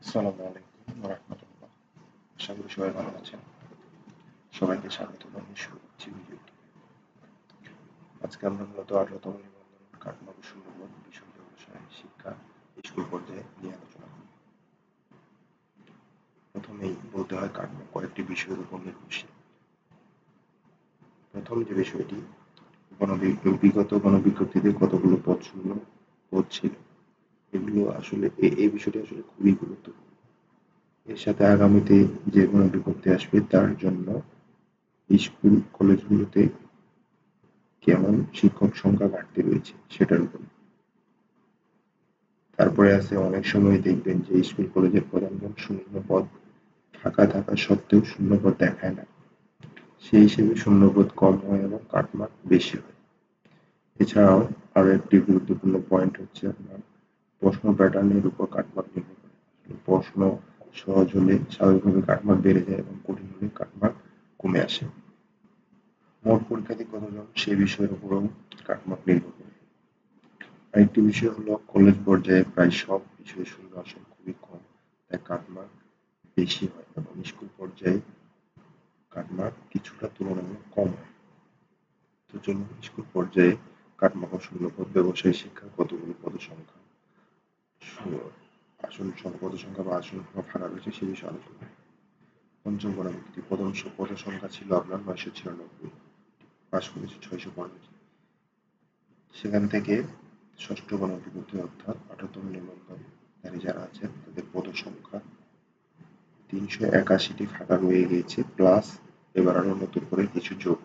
আসসালামু আলাইকুম ওয়া রাহমাতুল্লাহ। আশা করি সবাই ভালো আছেন। সবাইকে স্বাগত জানিয়ে শুরু করছি ভিডিওটি। আজকে আমরা মূলত 18তম নিবন্ধন কাঠামো শূন্যপদ বিষয় ব্যবসায় শিক্ষা স্কুল পর্যায়ে নিয়ে আলোচনা করব। প্রথমেই বলতে হয় কাঠামো কয়েকটি বিষয়ের উপর নির্ভরশীল। প্রথম যে বিষয়টি বিগত গণবিজ্ঞপ্তিতে কতগুলো পদ শূন্য পদ ছিল, এগুলো আসলে এই বিষয়টি আসলে খুবই গুরুত্বপূর্ণ। এর সাথে আগামীতে যে গণবিজ্ঞপ্তি আসবে তার জন্য স্কুল কলেজগুলোতে কেমন শিক্ষক সংখ্যা ঘাটতি রয়েছে সেটার উপর। তারপরে আছে অনেক সময় দেখবেন যে স্কুল কলেজের প্রধানগণ শূন্য পদ ফাঁকা থাকা সত্ত্বেও শূন্য পদ দেখায় না। সেই হিসেবে শূন্য পদ কম হয় এবং কাটমার্ক বেশি হয়। এছাড়াও আরো একটি গুরুত্বপূর্ণ পয়েন্ট হচ্ছে আপনার প্রশ্ন প্যাটার্নের উপর কাটমার্ক নির্ভর করে। প্রশ্ন সহজ হলে স্বাভাবিকভাবে কাটমার্ক বেড়ে যায় এবং কঠিন হলে কাটমার্ক কমে আসে। মোট পরীক্ষার্থী কতজন সে বিষয়ের উপরও কাটমার্ক নির্ভর করে। আরেকটি বিষয় হলো কলেজ পর্যায়ে প্রায় সব বিষয়ে শূন্য আসন খুবই কম, তাই কাটমার্ক বেশি হয় এবং স্কুল পর্যায়ে কাটমার্ক কিছুটা তুলনামূলক কম হয়। তো চলুন স্কুল পর্যায়ে কাটমার্ক ও শূন্যপদ ব্যবসায়ী শিক্ষার কতগুলো পদসংখ্যা আসন পদসংখ্যা বা আসন ফাঁকা রয়েছে সে বিষয়ে আলোচনা করি। পঞ্চম গণবিজ্ঞপ্তি পদসংখ্যা ছিল আপনার 996, পাশ করেছে 615। সেখান থেকে ষষ্ঠ গণবিজ্ঞপ্তি অর্থাৎ 18তম নিবন্ধনধারী যারা আছেন তাদের পদসংখ্যা 381টি ফাঁকা রয়ে গিয়েছে, প্লাস এবার আরো নতুন করে কিছু যোগ।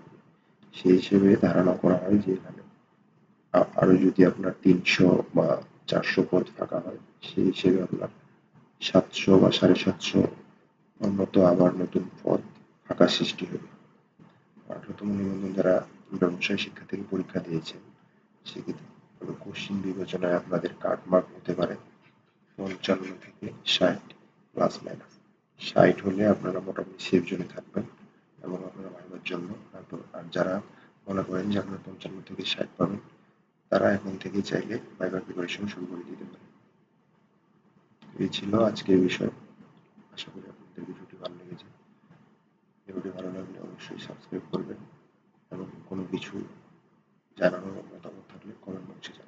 সেই হিসেবে ধারণা করা হয় যে এখানে আরো যদি আপনার 300 বা 400 পদ ফাঁকা হয়, সেই হিসেবে আপনার 700 বা 750 মতো আবার নতুন পদ ফাঁকা সৃষ্টি হবে। 18তম নিবন্ধন যারা ব্যবসায় শিক্ষা থেকে পরীক্ষা দিয়েছেন সেক্ষেত্রে কোশ্চিন বিবেচনায় আপনাদের কাটমার্ক হতে পারে 55 থেকে 60 প্লাস মাইনাস। 60 হলে আপনারা মোটামুটি সেফ জোনে থাকবেন এবং আপনারা ভাইবার জন্য। আর যারা মনে করেন যে আপনারা 55 থেকে 60 পাবেন, তারা এখন থেকে চাইলে ভাইবার প্রিপারেশন শুরু করে দিতে পারে। এই ছিল আজকের বিষয়। আশা করি আপনাদের ভিডিওটি ভালো লেগেছে। ভিডিওটি ভালো লাগলে অবশ্যই সাবস্ক্রাইব করবেন এবং কোনো কিছু জানানোর মতামত থাকলে কমেন্ট বক্সে জানাবেন।